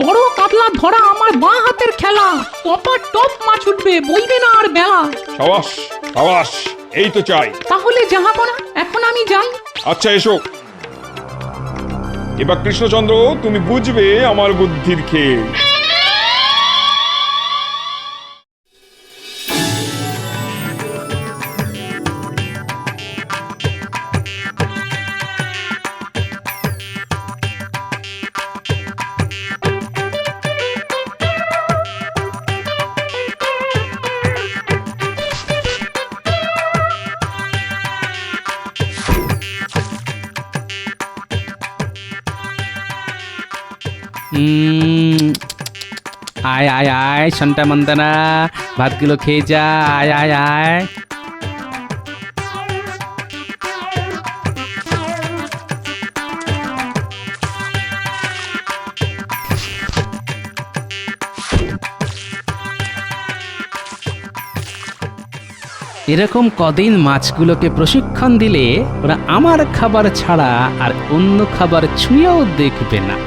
বড় কাতলা ধরা আমার বাঁ হাতের খেলা, টপা টপ মাছ উঠবে, বইবে না আর বেলা। সাবাস সাবাস, এই তো চাই। তাহলে জাহাপনা এখন আমি যাই। আচ্ছা এসো, এবার কৃষ্ণচন্দ্র তুমি বুঝবে আমার বুদ্ধির খেল। আয় আয় আয় সন্টা মন্দানা, ভাতগুলো খেয়ে যা। আয় আয় আয়। এরকম কদিন মাছগুলোকে প্রশিক্ষণ দিলে ওরা আমার খাবার ছাড়া আর অন্য খাবার ছুঁয়েও দেখবে না।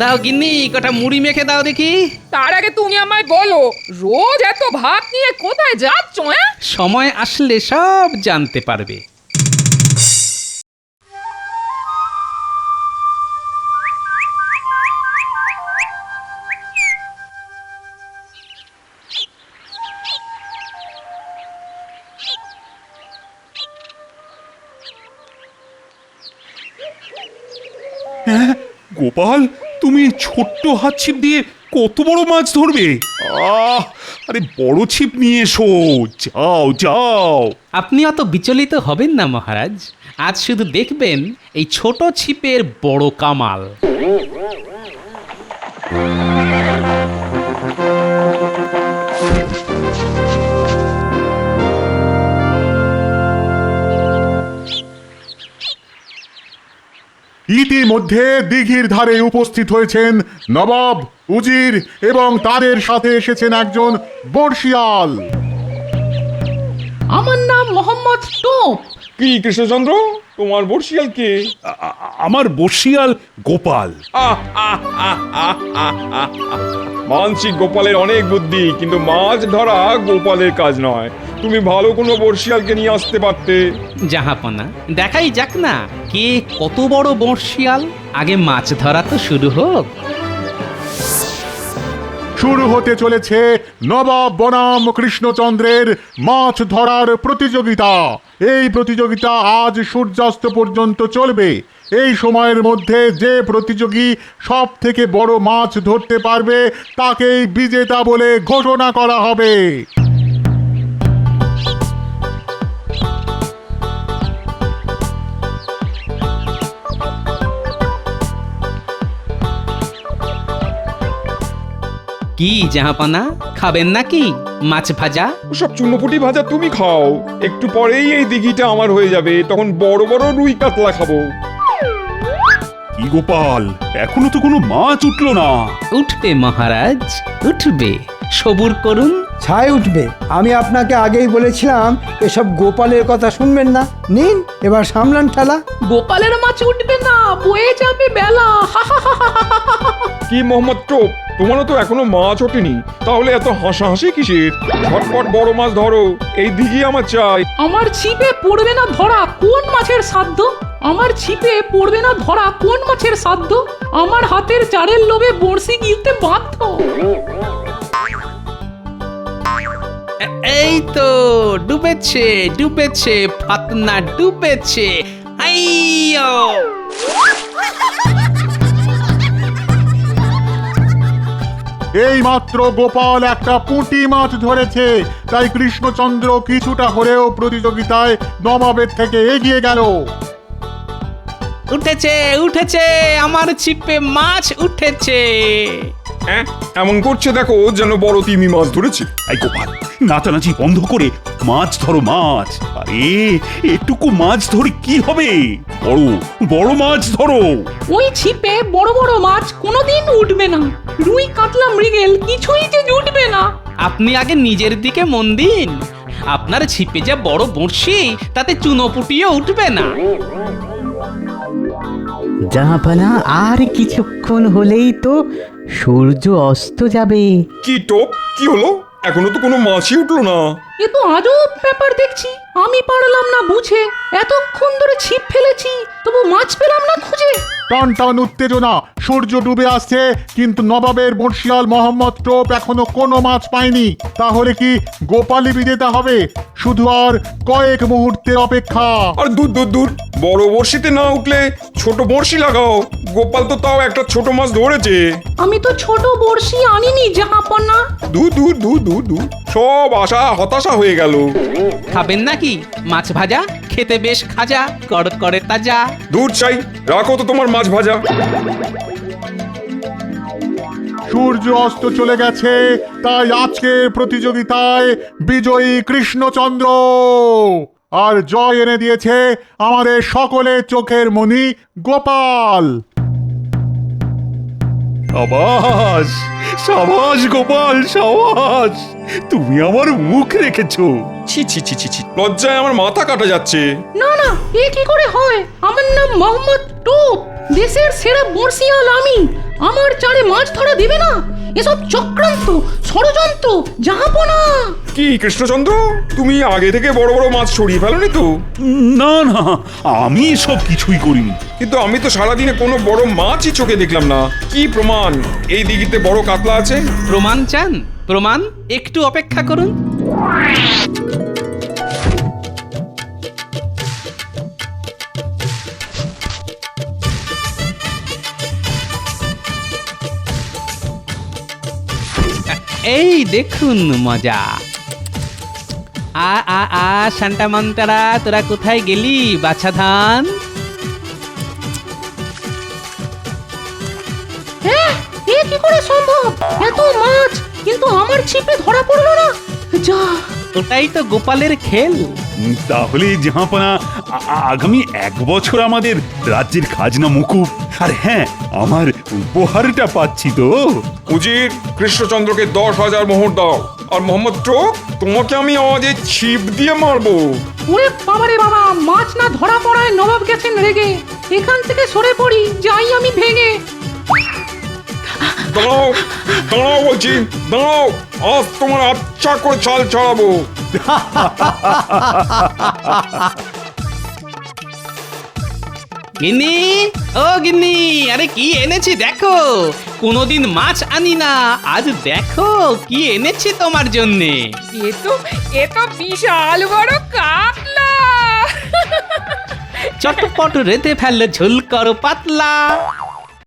দাও গিন্নি, কটা মুড়ি মেখে দাও দেখি। তার আগে তুমি আমায় বলো, রোজ এত ভাত নিয়ে কোথায় যাচ্ছ? সময় আসলে সব জানতে পারবে। হ্যাঁ গোপাল, তুমি ছোট্ট হাত ছিপ দিয়ে কত বড় মাছ ধরবে? আরে বড় ছিপ নিয়ে এসো, যাও যাও। আপনি অত বিচলিত হবেন না মহারাজ, আজ শুধু দেখবেন এই ছোট ছিপের বড় কামাল। ইতিমধ্যে দিঘির ধারে উপস্থিত হয়েছেন নবাব, উজির এবং তাদের সাথে এসেছেন একজন বর্ষিয়াল। আমার নাম মোহাম্মদ টোপ। কি কৃষ্ণচন্দ্র, তোমার বর্ষিয়াল কে? আমার বর্ষিয়াল গোপাল। মানসিক গোপালের অনেক বুদ্ধি, কিন্তু মাছ ধরা গোপালের কাজ নয়। তুমি ভালো কোনো বর্ষিয়ালকে নিয়ে আসতে পারতে। জাহাপনা, দেখাই যাক না কে কত বড় বর্ষিয়াল। আগে মাছ ধরা তো শুরু হোক। শুরু হতে চলেছে নবাব বনাম কৃষ্ণচন্দ্রের মাছ ধরার প্রতিযোগিতা। এই প্রতিযোগিতা আজ সূর্যাস্ত পর্যন্ত চলবে। এই সময়ের মধ্যে যে প্রতিযোগী সব থেকে বড় মাছ ধরতে পারবে তাকেই বিজেতা বলে ঘোষণা করা হবে। কি জাহাপনা, খাবেন নাকি মাছ ভাজা? সব চুনোপুটি ভাজা তুমি খাও, একটু পরেই এই দিঘিটা আমার হয়ে যাবে, তখন বড় বড় রুই কাতলা খাবো। কি গোপাল, এখনো তো কোনো মাছ উঠলো না। উঠবে মহারাজ, উঠবে, সবুর করুন। ছাই উঠবে। আমি আপনাকে আগেই বলেছিলাম এসব গোপালের কথা শুনবেন না। নিন এবার সামলান ঠেলা। গোপালের মাছ উঠবে না, বয়ে যাবে বেলা। কি মোহাম্মদ টোপ, তোমারও তো এখনো মাছ ওঠেনি, তাহলে এত হাসাহাসি কিসের? ঝটপট বড় মাছ ধরো, এই দিঘি আমার চাই। আমার ছিপে পড়বে না ধরা কোন মাছের সাধ্য? আমার ছিপে পড়বে না ধরা কোন মাছের সাধ্য? আমার হাতের চারের লোভে বড়শি গিলতে বাধ্য। এই তো ডুবেছে ডুবেছে, ফাতনা ডুবেছে। আইয়ো! এই মাত্র গোপাল একটা পুঁটি মাছ ধরেছে, তাই কৃষ্ণচন্দ্র কিছুটা হলেও প্রতিযোগিতায় নবাবের থেকে এগিয়ে গেল। উঠেছে উঠেছে, আমার ছিপে মাছ উঠেছে। হ্যাঁ, এমন করছে দেখো যেন বড় তিমি মাছ ধরেছে। এই গোপাল, নাচানাচি বন্ধ করে মাছ ধরো মাছ। আরে এটুকু মাছ ধরে কি হবে? বড় বড় মাছ ধরো। ওই ছিপে বড় বড় মাছ কোনোদিন উঠবে না, রুই কাতলা মৃগেল কিছুই যে জুটবে না। আপনি আগে নিজের দিকে মন দিন। আপনার ছিপে যা বড় বড়শি, তাতে চুনোপুটিও উঠবে না। জাহাপানা আর কিছুক্ষণ হলেই তো সূর্য অস্ত যাবে। কি টোপ, কি হলো? এখনো তো কোনো মাছই উঠলো না। এ তো আজব ব্যাপার দেখছি, আমি পারলাম না বুঝে। এতক্ষণ ধরে ছিপ ফেলেছি, তবু মাছ পেলাম না খুঁজে। টান টান উত্তেজনা, সূর্য ডুবে আসছে, কিন্তু নবাবের বর্ষিয়াল মোহাম্মদ টোপ এখনো কোনো মাছ পায়নি। তাহলে কি গোপালই বিজেতা হবে? শুধু আর কয়েক মুহূর্তের অপেক্ষা। আর দূর দূর দূর, বড় বড়শিতে না উঠলে ছোট বড়শি লাগাও। গোপাল তো তাও একটা ছোট মাছ ধরেছে। আমি তো ছোট বড়শি আনিনি জাহাপনা। দূর দূর দূর দূর দূর, সব আশা হতাশা হয়ে গেল। খাবেন নাকি মাছ ভাজা? খেতে বেশ খাজা, কড়কড়ে তাজা। দূর চাই, রাখো তো তোমার মাছ ভাজা। সূর্য অস্ত চলে গেছে, তাই আজকের প্রতিযোগিতায় বিজয়ী কৃষ্ণচন্দ্র। আর জয় এনে দিয়েছে আমাদের সকলের চোখের মণি গোপাল। সাবাস সাবাস গোপাল, সাবাস! তুমি আমার মুখ রেখেছো। ছি ছি ছি ছি ছি, লজ্জায় আমার মাথা কাটা যাচ্ছে। না না, এ কি করে হয়? আমার নাম মোহাম্মদ টোপ, দেশের সেরা বর্ষিয়াল আমি। আমার চারে মাছ ধরা দিবে না? এসব চক্রান্ত, ষড়যন্ত্র জাহাপনা। কি কৃষ্ণচন্দ্র, তুমি আগে থেকে বড় বড় মাছ সরিয়ে ফেলোনি তো? না না, আমি সব কিছুই করিনি। কিন্তু আমি তো সারাদিনে কোনো বড় মাছই চোখে দেখলাম না। কি প্রমাণ এই দিঘিতে বড় কাতলা আছে? প্রমাণ চান? প্রমাণ? একটু অপেক্ষা করুন। এই দেখুন মজা। আ আ আ শান্তা মন্তারা, তোরা কোথায় গেলি বাছা ধান? হ্যাঁ, এ কি করে সম্ভব? এত মাছ, কিন্তু আমার ছিপে ধরা পড়লো না। যা, ওটাই তো গোপালের খেল। তাহলে জাহাপনা, আগামী 1 বছর আমাদের রাজ্যের খাজনা মুকুব। আর হ্যাঁ, আমার উপহারটা পাচ্ছি তো। উজির, কৃষ্ণচন্দ্রকে 10,000 মোহর দাও। আর মোহাম্মদ টোপ, তোমাকে আমি আজ এই ছিপ দিয়ে মারবো। ওরে বাবারে বাবা, মাছ না ধরা পড়ায় নবাব গেছেন রেগে। এখান থেকে সরে পড়ি, যাই আমি ভেঙে। দাঁড়াও দাঁড়াও বলছি, দাঁড়াও, আজ তোমার আচ্ছা করে চাল চালাবো। গিন্নি, ও গিন্নি, আরে কি এনেছি দেখো। কোনোদিন মাছ আনি না, আজ দেখো কি এনেছি তোমার জন্যে। এ তো বিশাল বড় কাতলা। চটপট রেঁধে ফেললে ঝোল করো পাতলা।